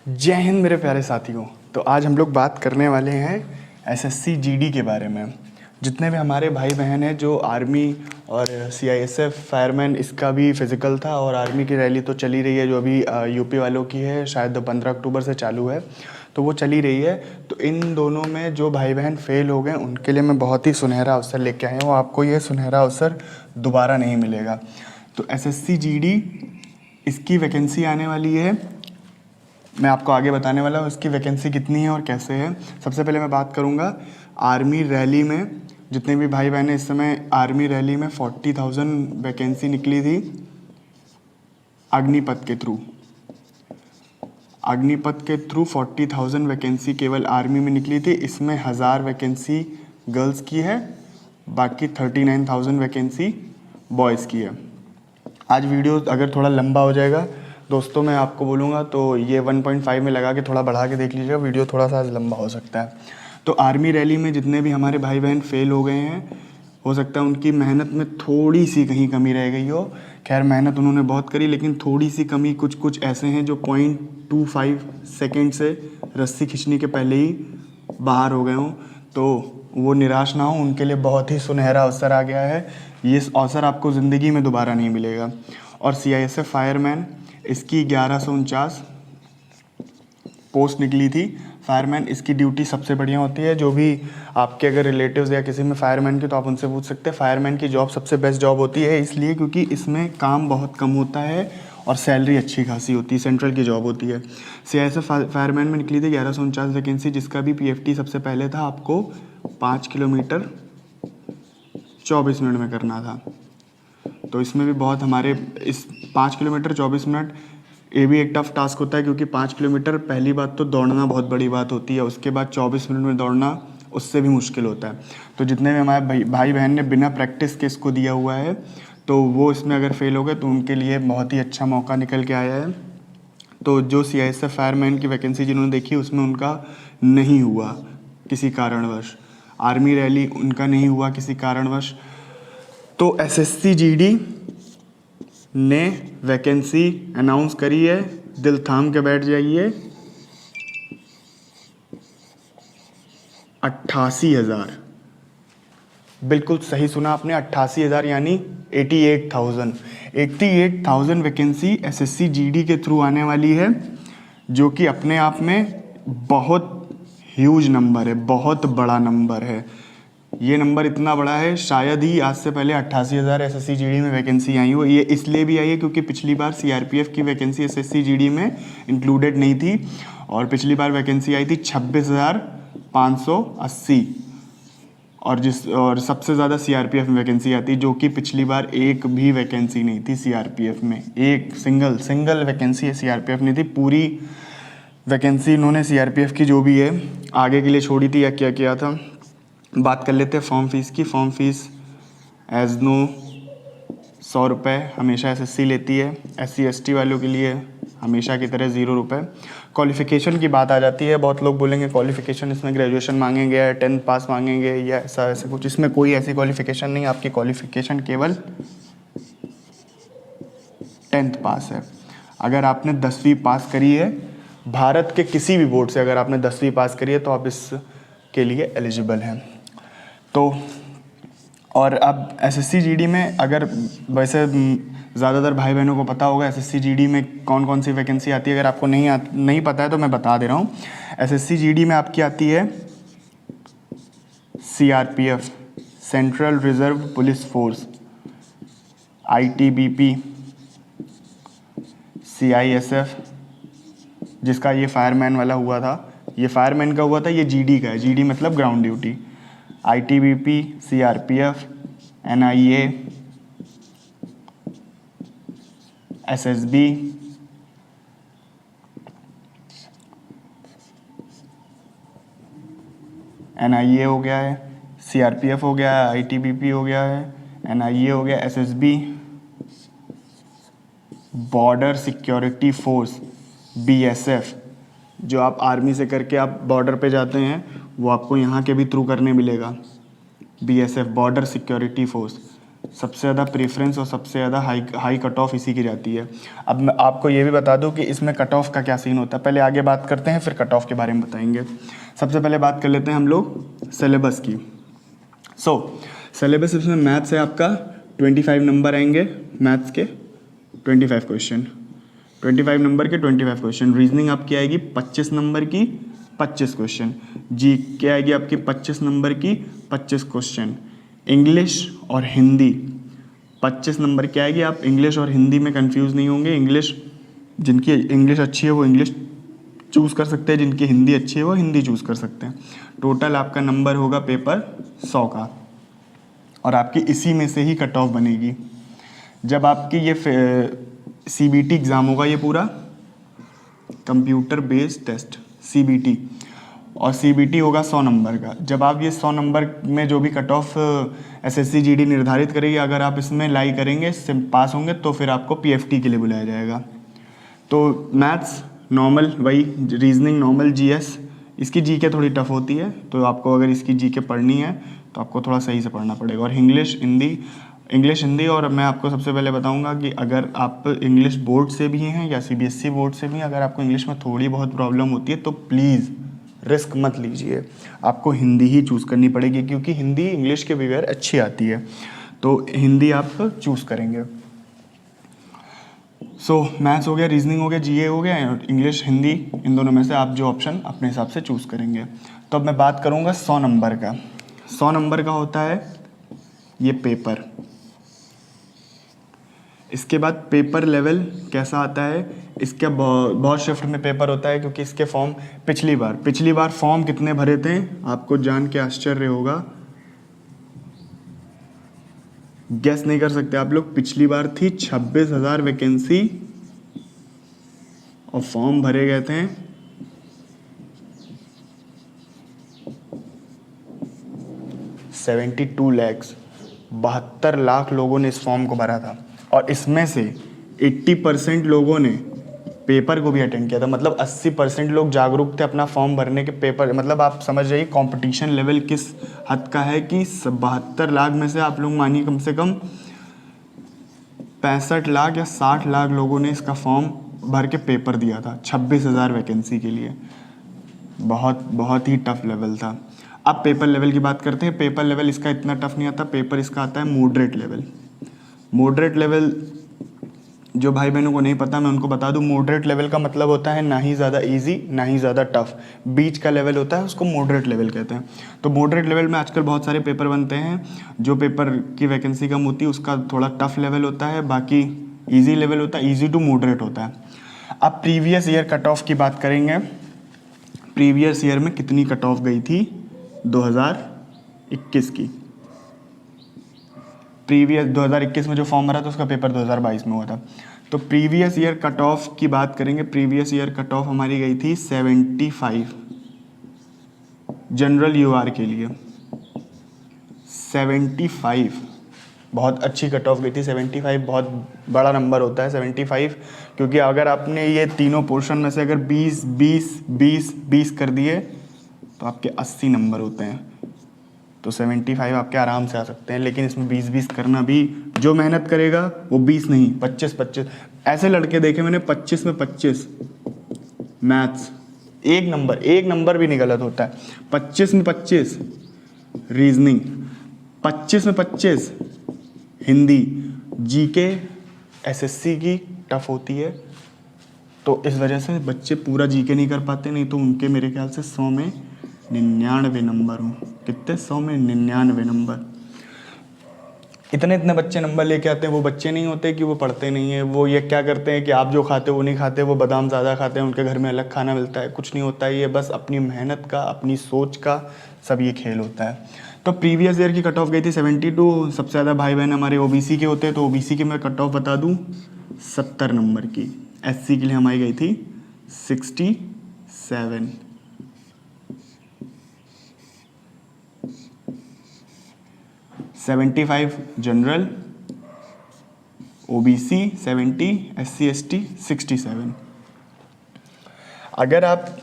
जय हिंद मेरे प्यारे साथियों। तो आज हम लोग बात करने वाले हैं एसएससी जीडी के बारे में। जितने भी हमारे भाई बहन हैं जो आर्मी और सीआईएसएफ फायरमैन, इसका भी फिज़िकल था और आर्मी की रैली तो चली रही है जो अभी यूपी वालों की है, शायद 15 अक्टूबर से चालू है, तो वो चली रही है। तो इन दोनों में जो भाई बहन फेल हो गए उनके लिए मैं बहुत ही सुनहरा अवसर लेके आया हूँ। आपको ये सुनहरा अवसर दोबारा नहीं मिलेगा। तो एसएससी जीडी इसकी वैकेंसी आने वाली है, मैं आपको आगे बताने वाला हूँ इसकी वैकेंसी कितनी है और कैसे है। सबसे पहले मैं बात करूँगा आर्मी रैली में। जितने भी भाई बहन इस समय आर्मी रैली में 40,000 वैकेंसी निकली थी अग्निपथ के थ्रू। अग्निपथ के थ्रू 40,000 वैकेंसी केवल आर्मी में निकली थी। इसमें 1000 वैकेंसी गर्ल्स की है, बाकी 39,000 वैकेंसी बॉयज़ की है। आज वीडियो अगर थोड़ा लंबा हो जाएगा दोस्तों, मैं आपको बोलूँगा तो ये 1.5 में लगा के थोड़ा बढ़ा के देख लीजिएगा, वीडियो थोड़ा सा लंबा हो सकता है। तो आर्मी रैली में जितने भी हमारे भाई बहन फेल हो गए हैं, हो सकता है उनकी मेहनत में थोड़ी सी कहीं कमी रह गई हो। खैर मेहनत उन्होंने बहुत करी, लेकिन थोड़ी सी कमी कुछ ऐसे हैं जो 0.25 सेकेंड से रस्सी खींचने के पहले ही बाहर हो गए हों। तो वो निराश ना हो, उनके लिए बहुत ही सुनहरा अवसर आ गया है। ये अवसर आपको ज़िंदगी में दोबारा नहीं मिलेगा। और सीआईएसएफ फायरमैन, इसकी 1149 पोस्ट निकली थी। फायरमैन इसकी ड्यूटी सबसे बढ़िया होती है। जो भी आपके अगर रिलेटिव्स या किसी में फायरमैन की, तो आप उनसे पूछ सकते हैं। फायरमैन की जॉब सबसे बेस्ट जॉब होती है, इसलिए क्योंकि इसमें काम बहुत कम होता है और सैलरी अच्छी खासी होती है, सेंट्रल की जॉब होती है। सीआईएसएफ फायरमैन में निकली थी 1149 वैकेंसी, जिसका भी पीएफटी सबसे पहले था, आपको 5 किलोमीटर 24 मिनट में करना था। तो इसमें भी बहुत हमारे इस 5 किलोमीटर 24 मिनट, ये भी एक टफ टास्क होता है, क्योंकि 5 किलोमीटर पहली बात तो दौड़ना बहुत बड़ी बात होती है, उसके बाद 24 मिनट में दौड़ना उससे भी मुश्किल होता है। तो जितने भी हमारे भाई बहन ने बिना प्रैक्टिस के इसको दिया हुआ है, तो वो इसमें अगर फेल हो गए तो उनके लिए बहुत ही अच्छा मौका निकल के आया है। तो जो सीआईएसएफ फायरमैन की वैकेंसी जिन्होंने देखी, उसमें उनका नहीं हुआ किसी कारणवश, आर्मी रैली उनका नहीं हुआ किसी कारणवश। तो एसएससी जीडी ने वैकेंसी अनाउंस करी है, दिल थाम के बैठ जाइए, 88,000। बिल्कुल सही सुना आपने, 88,000 यानी 88,000 वैकेंसी एसएससी जीडी के थ्रू आने वाली है, जो कि अपने आप में बहुत ह्यूज नंबर है, बहुत बड़ा नंबर है। ये नंबर इतना बड़ा है, शायद ही आज से पहले 88,000 एसएससी जीडी में वैकेंसी आई हो। ये इसलिए भी आई है क्योंकि पिछली बार सीआरपीएफ की वैकेंसी एसएससी जीडी में इंक्लूडेड नहीं थी, और पिछली बार वैकेंसी आई थी 26,580, और सबसे ज़्यादा सीआरपीएफ में वैकेंसी आती है, जो कि पिछली बार एक भी वैकेंसी नहीं थी सीआरपीएफ में। एक सिंगल वैकेंसी सीआरपीएफ नहीं थी। पूरी वैकेंसी इन्होंने सीआरपीएफ की जो भी है आगे के लिए छोड़ी थी, या क्या किया था। बात कर लेते हैं फॉर्म फीस की। फॉर्म फीस एज नो 100 रुपये हमेशा एसएससी लेती है। एससी एसटी वालों के लिए हमेशा की तरह 0 रुपये। क्वालिफ़िकेशन की बात आ जाती है, बहुत लोग बोलेंगे क्वालिफ़िकेशन इसमें ग्रेजुएशन मांगेंगे या 10th पास मांगेंगे या ऐसा कुछ। इसमें कोई ऐसी क्वालिफ़िकेशन नहीं, आपकी क्वालिफ़िकेशन केवल 10th पास है। अगर आपने 10वीं पास करी है भारत के किसी भी बोर्ड से, अगर आपने 10वीं पास करी है तो आप इसके लिए एलिजिबल हैं। तो और अब एसएससी जीडी में, अगर वैसे ज़्यादातर भाई बहनों को पता होगा एसएससी जीडी में कौन कौन सी वैकेंसी आती है। अगर आपको नहीं पता है तो मैं बता दे रहा हूँ। एसएससी जीडी में आपकी आती है CRPF, central reserve police force, ITBP, CISF, जिसका ये फायरमैन वाला हुआ था, ये फायरमैन का हुआ था, ये जीडी का है। जीडी मतलब ground duty. ITBP, CRPF, NIA, SSB, NIA हो गया है, सीआरपीएफ हो गया है, आईटीबीपी हो गया है, एनआईए हो गया, SSB, border security force BSF, जो आप आर्मी से करके आप बॉर्डर पे जाते हैं, वो आपको यहाँ के भी थ्रू करने मिलेगा। BSF, border security force. सबसे ज़्यादा प्रेफरेंस और सबसे ज़्यादा हाई कट ऑफ इसी की जाती है। अब मैं आपको ये भी बता दूं कि इसमें कट ऑफ का क्या सीन होता है। पहले आगे बात करते हैं, फिर कट ऑफ के बारे में बताएंगे। सबसे पहले बात कर लेते हैं हम लोग सिलेबस की। सिलेबस इसमें मैथ्स है आपका 25 नंबर आएंगे, मैथ्स के 25 क्वेश्चन, 25 नंबर के 25 क्वेश्चन। रीजनिंग आपकी आएगी 25 नंबर की 25 क्वेश्चन। जी के आएगी आपकी 25 नंबर की 25 क्वेश्चन। इंग्लिश और हिंदी 25 नंबर की आएगी। आप इंग्लिश और हिंदी में कंफ्यूज नहीं होंगे। इंग्लिश, जिनकी इंग्लिश अच्छी है वो इंग्लिश चूज़ कर सकते हैं, जिनकी हिंदी अच्छी है वो हिंदी चूज़ कर सकते हैं। टोटल आपका नंबर होगा पेपर 100 का, और आपकी इसी में से ही कट ऑफ बनेगी। जब आपकी ये CBT एग्ज़ाम होगा, ये पूरा कंप्यूटर बेस्ड टेस्ट CBT, और CBT होगा 100 नंबर का। जब आप ये 100 नंबर में जो भी कट ऑफ SSC GD निर्धारित करेगी, अगर आप इसमें लाई करेंगे, इससे पास होंगे, तो फिर आपको PFT के लिए बुलाया जाएगा। तो मैथ्स नॉर्मल वही, रीजनिंग नॉर्मल, GS, इसकी GK थोड़ी टफ होती है, तो आपको अगर इसकी GK पढ़नी है तो आपको थोड़ा सही से पढ़ना पड़ेगा। और इंग्लिश हिंदी। और मैं आपको सबसे पहले बताऊंगा कि अगर आप इंग्लिश बोर्ड से भी हैं या CBSE बोर्ड से भी, अगर आपको इंग्लिश में थोड़ी बहुत प्रॉब्लम होती है तो प्लीज़ रिस्क मत लीजिए, आपको हिंदी ही चूज़ करनी पड़ेगी, क्योंकि हिंदी इंग्लिश के बगैर अच्छी आती है, तो हिंदी आप चूज़ करेंगे। मैथ्स हो गया, रीजनिंग हो गया, GA हो गया, और इंग्लिश हिंदी, इन दोनों में से आप जो ऑप्शन अपने हिसाब से चूज़ करेंगे। तो अब मैं बात करूँगा 100 नंबर का। 100 नंबर का होता है ये पेपर। इसके बाद पेपर लेवल कैसा आता है, इसके बहुत शिफ्ट में पेपर होता है, क्योंकि इसके फॉर्म पिछली बार फॉर्म कितने भरे थे आपको जान के आश्चर्य होगा, गेस नहीं कर सकते आप लोग। पिछली बार थी 26,000 वैकेंसी और फॉर्म भरे गए थे 72 लाख। 72 लाख लोगों ने इस फॉर्म को भरा था, और इसमें से 80% लोगों ने पेपर को भी अटेंड किया था। मतलब 80% लोग जागरूक थे अपना फॉर्म भरने के पेपर, मतलब आप समझ जाइए कंपटीशन लेवल किस हद का है कि 72 लाख में से आप लोग मानिए कम से कम 65 लाख या 60 लाख लोगों ने इसका फॉर्म भर के पेपर दिया था 26,000 वैकेंसी के लिए। बहुत ही टफ लेवल था। अब पेपर लेवल की बात करते हैं। पेपर लेवल इसका इतना टफ नहीं आता, पेपर इसका आता है मॉडरेट लेवल। मॉडरेट लेवल जो भाई बहनों को नहीं पता, मैं उनको बता दूं, मॉडरेट लेवल का मतलब होता है ना ही ज़्यादा इजी ना ही ज़्यादा टफ, बीच का लेवल होता है, उसको मॉडरेट लेवल कहते हैं। तो मॉडरेट लेवल में आजकल बहुत सारे पेपर बनते हैं। जो पेपर की वैकेंसी कम होती है उसका थोड़ा टफ लेवल होता है, बाकी ईजी लेवल होता है, ईजी टू मॉडरेट होता है। अब प्रीवियस ईयर कट ऑफ की बात करेंगे। प्रीवियस ईयर में कितनी कट ऑफ गई थी 2021 की। प्रीवियस 2021 में जो फॉर्म भरा था उसका पेपर 2022 में हुआ था। तो प्रीवियस ईयर कट ऑफ की बात करेंगे। प्रीवियस ईयर कट ऑफ हमारी गई थी 75 जनरल UR के लिए। 75 बहुत अच्छी कट ऑफ गई थी। 75 बहुत बड़ा नंबर होता है 75, क्योंकि अगर आपने ये तीनों पोर्शन में से अगर 20 20 20 20 कर दिए तो आपके 80 नंबर होते हैं। तो 75 आपके आराम से आ सकते हैं, लेकिन इसमें 20-20 करना भी, जो मेहनत करेगा वो 20 नहीं 25-25 ऐसे लड़के देखे मैंने, 25 में 25 मैथ्स, एक नंबर भी नहीं गलत होता है। 25 में 25 रीजनिंग, 25 में 25 हिंदी, GK SSC की टफ होती है, तो इस वजह से बच्चे पूरा GK नहीं कर पाते, नहीं तो उनके मेरे ख्याल से 100 में 99 नंबर हों। कितने? 100 में 99 नंबर। इतने बच्चे नंबर लेके आते हैं, वो बच्चे नहीं होते कि वो पढ़ते नहीं है। वो ये क्या करते हैं कि आप जो खाते हो वो नहीं खाते, वो बादाम ज़्यादा खाते हैं, उनके घर में अलग खाना मिलता है। कुछ नहीं होता है, ये बस अपनी मेहनत का, अपनी सोच का सब ये खेल होता है। तो प्रीवियस ईयर की कट ऑफ गई थी 72। सबसे ज़्यादा भाई बहन हमारे OBC के होते हैं, तो OBC के मैं कट ऑफ बता दूँ 70 नंबर की। SC के लिए हमारी गई थी 67। 75 जनरल, OBC 70, SC ST 67। अगर आप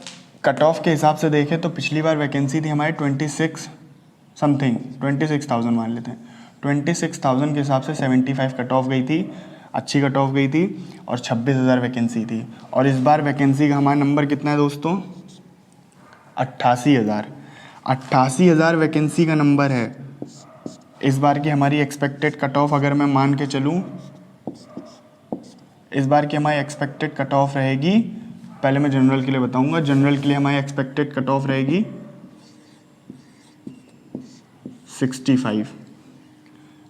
कट ऑफ के हिसाब से देखें तो पिछली बार वैकेंसी थी हमारी 26 समथिंग, 26,000 मान लेते हैं। 26,000 के हिसाब से 75 कट ऑफ गई थी, अच्छी कट ऑफ गई थी, और 26,000 वैकेंसी थी। और इस बार वैकेंसी का हमारा नंबर कितना है दोस्तों? 88,000। 88,000 वैकेंसी का नंबर है। इस बार की हमारी एक्सपेक्टेड कट ऑफ अगर मैं मान के चलूँ, इस बार की हमारी एक्सपेक्टेड कट ऑफ रहेगी, पहले मैं जनरल के लिए बताऊंगा। जनरल के लिए हमारी एक्सपेक्टेड कट ऑफ रहेगी 65।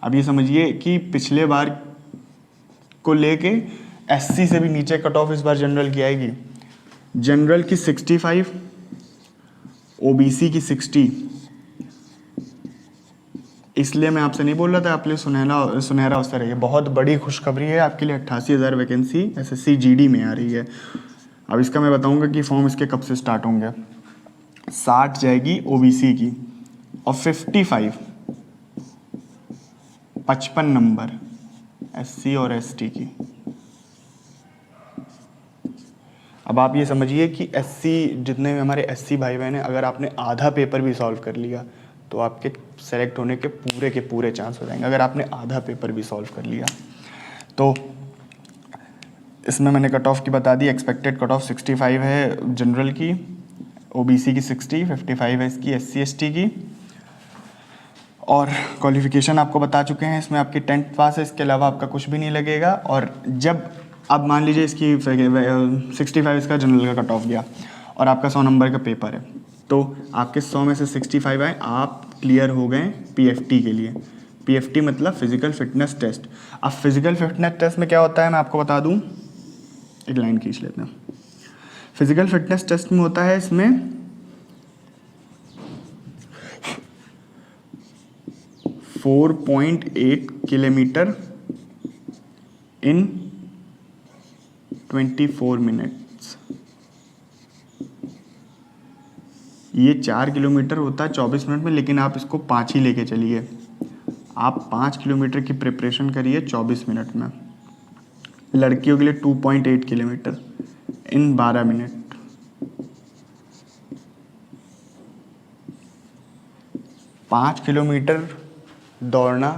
अब ये समझिए कि पिछले बार को लेके एससी से भी नीचे कट ऑफ इस बार जनरल की आएगी। जनरल की 65, ओबीसी की 60। इसलिए मैं आपसे नहीं बोल रहा था, आपके लिए सुनहरा अवसर है। ये बहुत बड़ी खुशखबरी है आपके लिए। 88,000 वैकेंसी एसएससी जीडी में आ रही है। अब इसका मैं बताऊंगा कि फॉर्म इसके कब से स्टार्ट होंगे। 60 जाएगी ओबीसी की, और 55 नंबर एससी और एसटी की। अब आप ये समझिए कि एससी, जितने भी हमारे एससी भाई बहन हैं, अगर आपने आधा पेपर भी सॉल्व कर लिया तो आपके सेलेक्ट होने के पूरे चांस हो जाएंगे, अगर आपने आधा पेपर भी सॉल्व कर लिया तो। इसमें मैंने कट ऑफ की बता दी। एक्सपेक्टेड कट ऑफ 65 है जनरल की, ओबीसी की 60, 55 है इसकी एससी एसटी की। और क्वालिफिकेशन आपको बता चुके हैं, इसमें आपकी 10th पास है, इसके अलावा आपका कुछ भी नहीं लगेगा। और जब अब मान लीजिए इसकी 65 इसका जनरल का कट ऑफ गया और आपका 100 नंबर का पेपर है, तो आपके 100 में से 65 आए, आप क्लियर हो गए पीएफटी के लिए। पीएफटी मतलब फिजिकल फिटनेस टेस्ट। अब फिजिकल फिटनेस टेस्ट में क्या होता है मैं आपको बता दूं, एक लाइन खींच लेते हैं। फिजिकल फिटनेस टेस्ट में होता है, इसमें 4.8 किलोमीटर इन 24 मिनट्स। ये 4 किलोमीटर होता है 24 मिनट में, लेकिन आप इसको 5 ही लेके चलिए। आप 5 किलोमीटर की प्रिपरेशन करिए 24 मिनट में। लड़कियों के लिए 2.8 किलोमीटर इन 12 मिनट। 5 किलोमीटर दौड़ना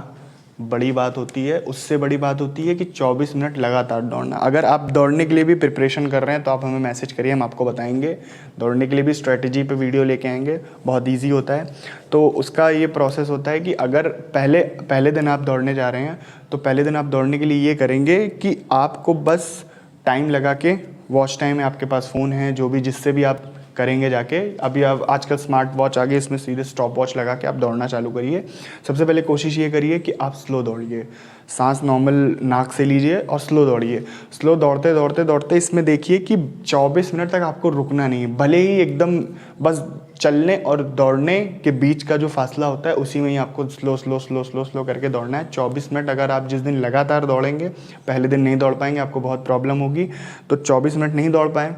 बड़ी बात होती है, उससे बड़ी बात होती है कि 24 मिनट लगातार दौड़ना। अगर आप दौड़ने के लिए भी प्रिपरेशन कर रहे हैं तो आप हमें मैसेज करिए, हम आपको बताएंगे। दौड़ने के लिए भी स्ट्रेटजी पे वीडियो लेके आएंगे, बहुत इजी होता है। तो उसका ये प्रोसेस होता है कि अगर पहले दिन आप दौड़ने जा रहे हैं तो पहले दिन आप दौड़ने के लिए ये करेंगे कि आपको बस टाइम लगा के, वॉच टाइम है, आपके पास फ़ोन है, जो भी जिससे भी आप करेंगे जाके। अभी आप आजकल स्मार्ट वॉच आ गई, इसमें सीधे स्टॉप वॉच लगा के आप दौड़ना चालू करिए। सबसे पहले कोशिश ये करिए कि आप स्लो दौड़िए, सांस नॉर्मल नाक से लीजिए और स्लो दौड़िए। स्लो दौड़ते दौड़ते दौड़ते इसमें देखिए कि 24 मिनट तक आपको रुकना नहीं है। भले ही एकदम बस चलने और दौड़ने के बीच का जो फासला होता है उसी में ही आपको slow slow slow slow slow करके दौड़ना है 24 मिनट। अगर आप जिस दिन लगातार दौड़ेंगे, पहले दिन नहीं दौड़ पाएंगे, आपको बहुत प्रॉब्लम होगी। तो 24 मिनट नहीं दौड़ पाए,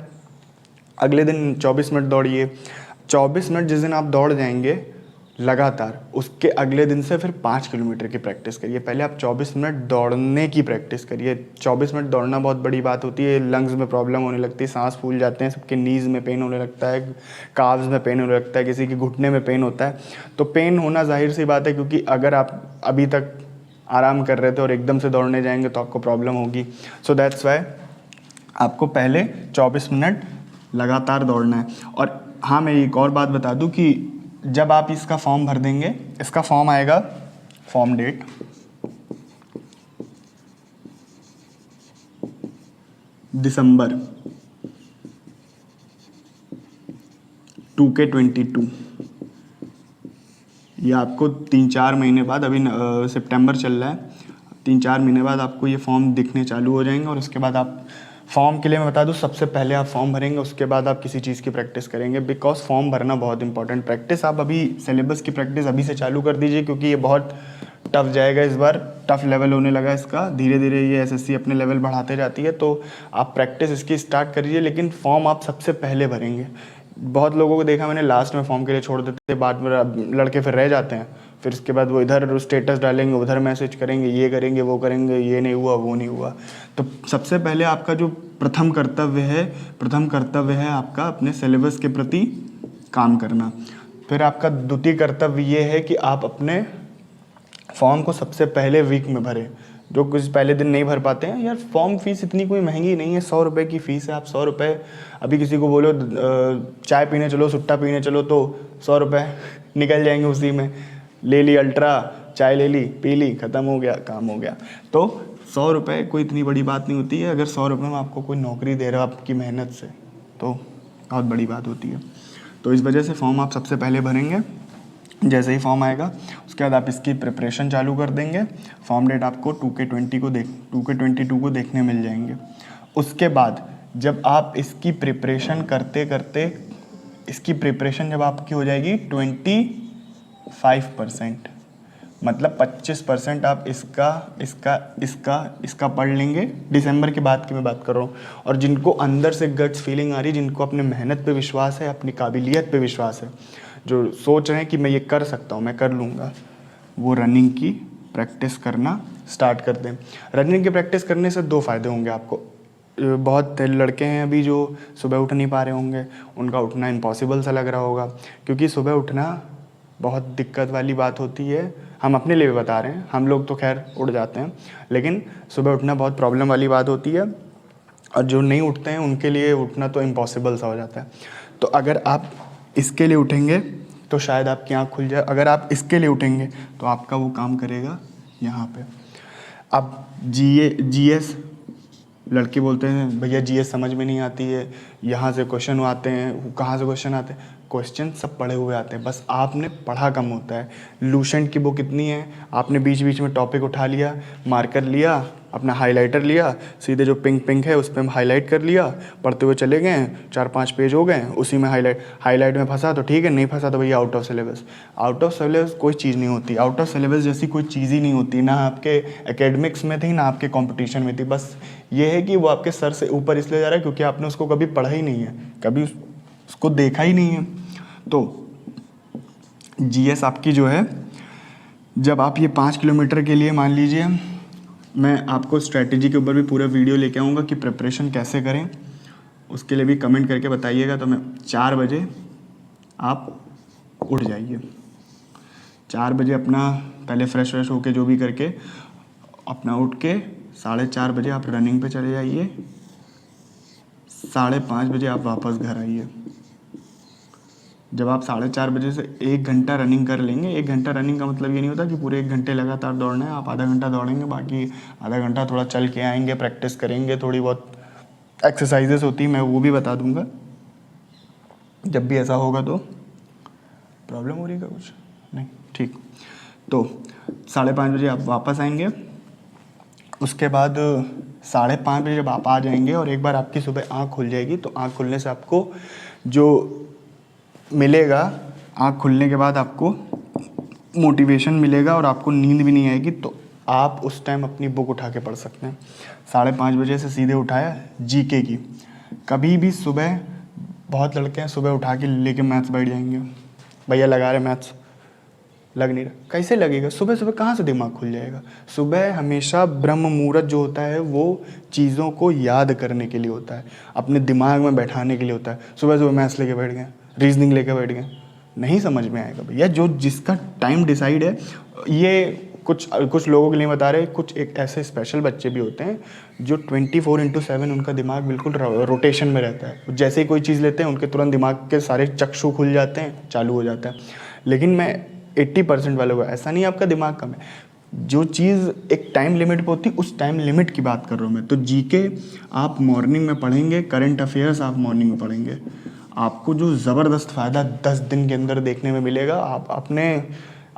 अगले दिन 24 मिनट दौड़िए। 24 मिनट जिस दिन आप दौड़ जाएंगे लगातार, उसके अगले दिन से फिर 5 किलोमीटर की प्रैक्टिस करिए। पहले आप 24 मिनट दौड़ने की प्रैक्टिस करिए। 24 मिनट दौड़ना बहुत बड़ी बात होती है। लंग्स में प्रॉब्लम होने लगती है, सांस फूल जाते हैं, सबके नीज़ में पेन होने लगता है, काव्स में पेन होने लगता है, किसी के घुटने में पेन होता है। तो पेन होना जाहिर सी बात है, क्योंकि अगर आप अभी तक आराम कर रहे थे और एकदम से दौड़ने जाएंगे तो आपको प्रॉब्लम होगी। सो दैट्स वाई आपको पहले 24 मिनट लगातार दौड़ना है। और हाँ, मैं एक और बात बता दूं कि जब आप इसका फॉर्म भर देंगे, इसका फॉर्म आएगा, फॉर्म डेट दिसंबर 2 ये आपको 3-4 महीने बाद, अभी सितंबर चल रहा है, 3-4 महीने बाद आपको ये फॉर्म दिखने चालू हो जाएंगे। और उसके बाद आप फॉर्म के लिए मैं बता दूं, सबसे पहले आप फॉर्म भरेंगे, उसके बाद आप किसी चीज़ की प्रैक्टिस करेंगे, बिकॉज फॉर्म भरना बहुत इंपॉर्टेंट। प्रैक्टिस आप अभी सिलेबस की प्रैक्टिस अभी से चालू कर दीजिए, क्योंकि ये बहुत टफ जाएगा इस बार, टफ लेवल होने लगा इसका। धीरे धीरे ये एसएससी अपने लेवल बढ़ाते जाती है, तो आप प्रैक्टिस इसकी स्टार्ट करिए। लेकिन फॉर्म आप सबसे पहले भरेंगे। बहुत लोगों को देखा मैंने लास्ट में फॉर्म के लिए छोड़ देते, बाद में लड़के फिर रह जाते हैं। फिर इसके बाद वो इधर स्टेटस डालेंगे, उधर मैसेज करेंगे, ये करेंगे, वो करेंगे, ये नहीं हुआ, वो नहीं हुआ। तो सबसे पहले आपका जो प्रथम कर्तव्य है आपका अपने सिलेबस के प्रति काम करना। फिर आपका द्वितीय कर्तव्य ये है कि आप अपने फॉर्म को सबसे पहले वीक में भरें। जो कुछ पहले दिन नहीं भर पाते हैं, यार फॉर्म फीस इतनी कोई महंगी नहीं है, 100 रुपये की फ़ीस है। आप 100 रुपये, अभी किसी को बोलो चाय पीने चलो, सुट्टा पीने चलो, तो 100 रुपये निकल जाएंगे उसी में। ले ली अल्ट्रा, चाय ले ली, पी ली, ख़त्म हो गया, काम हो गया। तो 100 रुपये कोई इतनी बड़ी बात नहीं होती है। अगर 100 रुपये में आपको कोई नौकरी दे रहा है आपकी मेहनत से, तो बहुत बड़ी बात होती है। तो इस वजह से फॉर्म आप सबसे पहले भरेंगे। जैसे ही फॉर्म आएगा उसके बाद आप इसकी प्रिपरेशन चालू कर देंगे। फॉर्म डेट आपको 2K22 को देखने मिल जाएंगे। उसके बाद जब आप इसकी प्रिपरेशन करते करते, इसकी प्रिपरेशन जब आपकी हो जाएगी 25%, मतलब 25% आप इसका पढ़ लेंगे। दिसंबर के बाद की मैं बात कर रहा हूँ। और जिनको अंदर से गट्स फीलिंग आ रही है, जिनको अपने मेहनत पे विश्वास है, अपनी काबिलियत पे विश्वास है, जो सोच रहे हैं कि मैं ये कर सकता हूँ, मैं कर लूँगा, वो रनिंग की प्रैक्टिस करना स्टार्ट कर दें। रनिंग की प्रैक्टिस करने से 2 फ़ायदे होंगे आपको। बहुत लड़के हैं अभी जो सुबह उठ नहीं पा रहे होंगे, उनका उठना इम्पॉसिबल सा लग रहा होगा, क्योंकि सुबह उठना बहुत दिक्कत वाली बात होती है। हम अपने लिए भी बता रहे हैं, हम लोग तो खैर उठ जाते हैं, लेकिन सुबह उठना बहुत प्रॉब्लम वाली बात होती है। और जो नहीं उठते हैं उनके लिए उठना तो इम्पॉसिबल सा हो जाता है। तो अगर आप इसके लिए उठेंगे तो शायद आपकी आँख खुल जाए। अगर आप इसके लिए उठेंगे तो आपका वो काम करेगा यहाँ पे। अब जीएस, लड़के बोलते हैं भैया जीएस समझ में नहीं आती है, यहाँ से क्वेश्चन आते हैं, कहाँ से क्वेश्चन आते हैं। क्वेश्चन सब पढ़े हुए आते हैं, बस आपने पढ़ा कम होता है। लूसेंट की बुक कितनी है, आपने बीच बीच में टॉपिक उठा लिया, मार्कर लिया, अपना हाइलाइटर लिया, सीधे जो पिंक है उस पर हाईलाइट कर लिया, पढ़ते हुए चले गए, 4-5 पेज हो गए, उसी में हाईलाइट में फंसा तो ठीक है, नहीं फंसा तो भैया out of syllabus. Out of syllabus कोई चीज़ नहीं होती, आउट ऑफ सिलेबस जैसी कोई चीज़ ही नहीं होती, ना आपके एकेडमिक्स में थी, ना आपके कॉम्पिटिशन में थी। बस ये है कि वो आपके सर से ऊपर इसलिए जा रहा है क्योंकि आपने उसको कभी पढ़ा ही नहीं है, कभी उसको देखा ही नहीं है। तो जीएस आपकी जो है, जब आप ये 5 किलोमीटर के लिए, मान लीजिए, मैं आपको स्ट्रैटेजी के ऊपर भी पूरा वीडियो लेके आऊँगा कि प्रिपरेशन कैसे करें, उसके लिए भी कमेंट करके बताइएगा। तो मैं 4 बजे आप उठ जाइए, 4 बजे अपना पहले फ्रेश होके जो भी करके अपना उठ के 4:30 बजे आप रनिंग पे चले जाइए, 5:30 बजे आप वापस घर आइए। जब आप 4:30 बजे से 1 घंटा रनिंग कर लेंगे, 1 घंटा रनिंग का मतलब ये नहीं होता कि पूरे 1 घंटे लगातार दौड़ना है। आप आधा घंटा दौड़ेंगे, बाकी आधा घंटा थोड़ा चल के आएंगे, प्रैक्टिस करेंगे, थोड़ी बहुत एक्सरसाइजेस होती है, मैं वो भी बता दूंगा जब भी ऐसा होगा। तो प्रॉब्लम हो रही है क्या कुछ? नहीं, ठीक। तो 5:30 बजे आप वापस आएंगे। उसके बाद 5:30 बजे जब आप आ जाएंगे और एक बार आपकी सुबह आँख खुल जाएगी, तो आँख खुलने से आपको जो मिलेगा, आँख खुलने के बाद आपको मोटिवेशन मिलेगा और आपको नींद भी नहीं आएगी। तो आप उस टाइम अपनी बुक उठा के पढ़ सकते हैं। 5:30 बजे से सीधे उठाया जीके की। कभी भी सुबह, बहुत लड़के हैं सुबह उठा के लेके मैथ्स बैठ जाएंगे, भैया लगा रहे मैथ्स, लग नहीं रहा। कैसे लगेगा? सुबह सुबह कहाँ से दिमाग खुल जाएगा? सुबह हमेशा ब्रह्म मुहूर्त जो होता है वो चीज़ों को याद करने के लिए होता है, अपने दिमाग में बैठाने के लिए होता है। सुबह सुबह मैथ्स लेके बैठ गए, रीजनिंग लेके बैठ गए, नहीं समझ में आएगा भैया। जो जिसका टाइम डिसाइड है, ये कुछ लोगों के लिए बता रहे, कुछ एक ऐसे स्पेशल बच्चे भी होते हैं जो 24/7 उनका दिमाग बिल्कुल रोटेशन में रहता है। जैसे ही कोई चीज़ लेते हैं उनके तुरंत दिमाग के सारे चक्षु खुल जाते हैं, चालू हो जाता है। लेकिन मैं 80% वालों को, ऐसा नहीं आपका दिमाग कम है, जो चीज़ एक टाइम लिमिट पे होती है उस टाइम लिमिट की बात कर रहा हूँ मैं। तो जीके आप मॉर्निंग में पढ़ेंगे, करंट अफेयर्स आप मॉर्निंग में पढ़ेंगे, आपको जो ज़बरदस्त फ़ायदा 10 दिन के अंदर देखने में मिलेगा। आप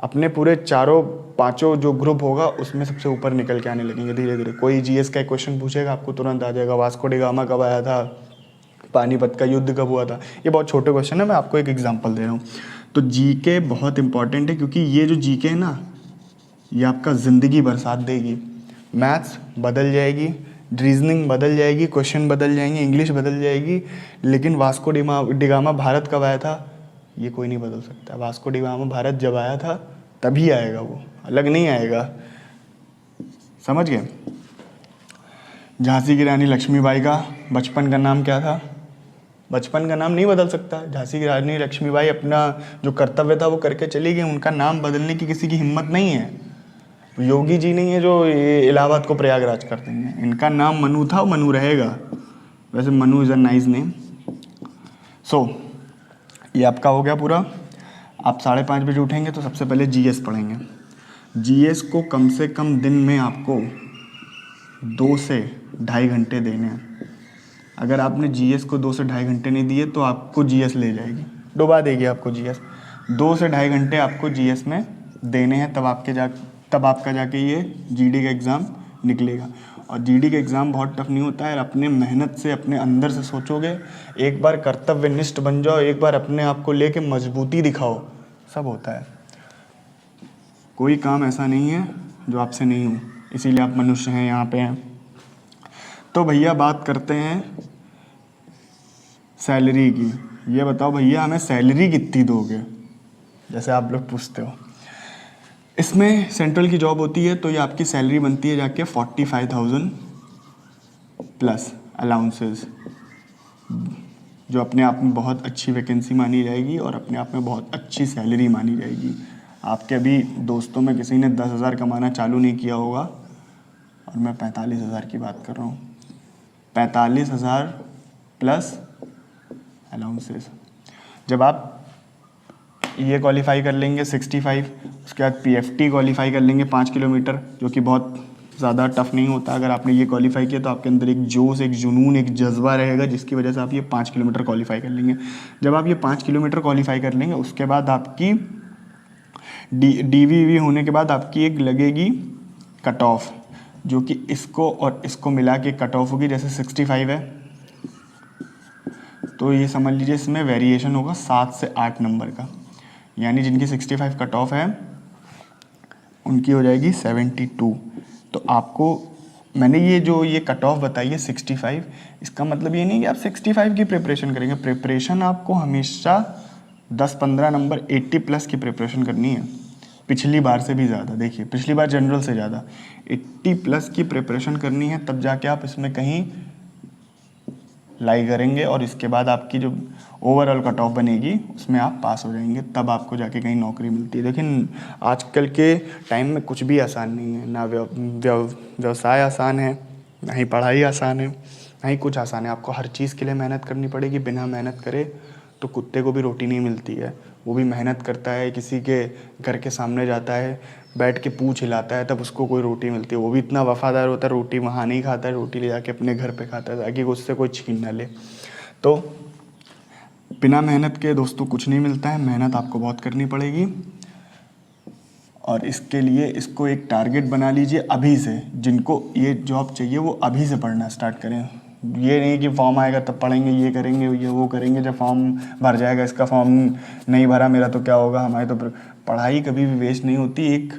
अपने पूरे 4-5 जो ग्रुप होगा उसमें सबसे ऊपर निकल के आने लगेंगे धीरे धीरे। कोई जीएस का क्वेश्चन पूछेगा आपको तुरंत आ जाएगा, वास्को डी गामा कब आया था, पानीपत का युद्ध कब हुआ था। ये बहुत छोटे क्वेश्चन है, मैं आपको एक एग्जांपल दे रहा हूँ। तो जीके बहुत इंपॉर्टेंट है, क्योंकि ये जो जीके है ना, ये आपका ज़िंदगी भर साथ देगी। मैथ्स बदल जाएगी, रीजनिंग बदल जाएगी, क्वेश्चन बदल जाएंगे, इंग्लिश बदल जाएगी, लेकिन वास्को डी गामा भारत कब आया था ये कोई नहीं बदल सकता। वास्को डी गामा भारत जब आया था तभी आएगा, वो अलग नहीं आएगा। समझ गए? झांसी की रानी लक्ष्मीबाई का बचपन का नाम क्या था? बचपन का नाम नहीं बदल सकता। झांसी की रानी लक्ष्मीबाई अपना जो कर्तव्य था वो करके चली गई, उनका नाम बदलने की किसी की हिम्मत नहीं है। योगी जी नहीं है जो ये इलाहाबाद को प्रयागराज कर देंगे। इनका नाम मनु था, मनु रहेगा। वैसे Manu is a nice name. So ये आपका हो गया पूरा। आप 5:30 बजे उठेंगे तो सबसे पहले जीएस पढ़ेंगे। जीएस को कम से कम दिन में आपको 2 से 2.5 घंटे देने हैं। अगर आपने जीएस को 2 से 2.5 घंटे नहीं दिए तो आपको जीएस ले जाएगी, डुबा देगी आपको जीएस। 2 से 2.5 घंटे आपको जीएस में देने हैं, तब आपका जाके ये जीडी का एग्ज़ाम निकलेगा। और जीडी का एग्ज़ाम बहुत टफ नहीं होता है। अपने मेहनत से, अपने अंदर से सोचोगे, एक बार कर्तव्यनिष्ठ बन जाओ, एक बार अपने आप को लेके मजबूती दिखाओ, सब होता है। कोई काम ऐसा नहीं है जो आपसे नहीं हो, इसीलिए आप मनुष्य हैं, यहाँ पे हैं। तो भैया बात करते हैं सैलरी की। ये बताओ भैया हमें सैलरी कितनी दोगे, जैसे आप लोग पूछते हो। इसमें सेंट्रल की जॉब होती है तो ये आपकी सैलरी बनती है जाके 45,000 प्लस अलाउंसेस, जो अपने आप में बहुत अच्छी वैकेंसी मानी जाएगी और अपने आप में बहुत अच्छी सैलरी मानी जाएगी। आपके अभी दोस्तों में किसी ने 10,000 कमाना चालू नहीं किया होगा और मैं 45,000 की बात कर रहा हूँ। 45,000 प्लस अलाउंसेस। जब आप ये क्वालिफाई कर लेंगे 65, उसके बाद पीएफटी क्वालिफाई कर लेंगे 5 किलोमीटर, जो कि बहुत ज़्यादा टफ नहीं होता। अगर आपने ये क्वालिफाई किया तो आपके अंदर एक जोश, एक जुनून, एक जज्बा रहेगा, जिसकी वजह से आप ये 5 किलोमीटर क्वालिफाई कर लेंगे। जब आप ये 5 किलोमीटर क्वालिफाई कर लेंगे उसके बाद आपकी डीवीवी होने के बाद आपकी एक लगेगी कट ऑफ, जो कि इसको और इसको मिला के कट ऑफ होगी। जैसे 65 है तो ये समझ लीजिए इसमें वेरिएशन होगा 7 से 8 नंबर का, यानी जिनकी 65 कट ऑफ है उनकी हो जाएगी 72। तो आपको मैंने ये कट ऑफ बताई है 65, इसका मतलब ये नहीं कि आप 65 की प्रिपरेशन करेंगे। प्रिपरेशन आपको हमेशा 10-15 नंबर 80 प्लस की प्रिपरेशन करनी है, पिछली बार से भी ज़्यादा। देखिए पिछली बार जनरल से ज़्यादा 80 प्लस की प्रिपरेशन करनी है, तब जाके आप इसमें कहीं लाई करेंगे और इसके बाद आपकी जो ओवरऑल कट ऑफ बनेगी उसमें आप पास हो जाएंगे, तब आपको जाके कहीं नौकरी मिलती है। लेकिन आजकल के टाइम में कुछ भी आसान नहीं है, ना व्यवसाय आसान है, ना ही पढ़ाई आसान है, ना ही कुछ आसान है। आपको हर चीज़ के लिए मेहनत करनी पड़ेगी। बिना मेहनत करे तो कुत्ते को भी रोटी नहीं मिलती है। वो भी मेहनत करता है, किसी के घर के सामने जाता है, बैठ के पूँछ हिलाता है, तब उसको कोई रोटी मिलती है। वो भी इतना वफ़ादार होता है, रोटी वहाँ नहीं खाता है, रोटी ले जाके अपने घर पे खाता है ताकि उससे कोई छीन ना ले। तो बिना मेहनत के दोस्तों कुछ नहीं मिलता है, मेहनत आपको बहुत करनी पड़ेगी। और इसके लिए इसको एक टारगेट बना लीजिए अभी से। जिनको ये जॉब चाहिए वो अभी से पढ़ना स्टार्ट करें। ये नहीं कि फॉर्म आएगा तब पढ़ेंगे, ये करेंगे, ये वो करेंगे, जब फॉर्म भर जाएगा, इसका फॉर्म नहीं भरा मेरा तो क्या होगा, हमारी तो पढ़ाई कभी भी वेस्ट नहीं होती। एक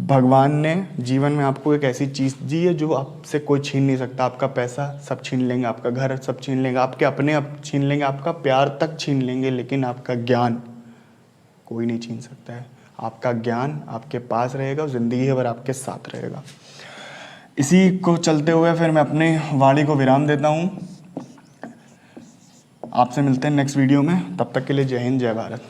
भगवान ने जीवन में आपको एक ऐसी चीज़ दी है जो आपसे कोई छीन नहीं सकता। आपका पैसा सब छीन लेंगे, आपका घर सब छीन लेंगे, आपके अपने आप छीन लेंगे, आपका प्यार तक छीन लेंगे, लेकिन आपका ज्ञान कोई नहीं छीन सकता है। आपका ज्ञान आपके पास रहेगा, ज़िंदगी भर आपके साथ रहेगा। इसी को चलते हुए फिर मैं अपने वाणी को विराम देता हूँ। आपसे मिलते हैं नेक्स्ट वीडियो में, तब तक के लिए जय हिंद, जय भारत।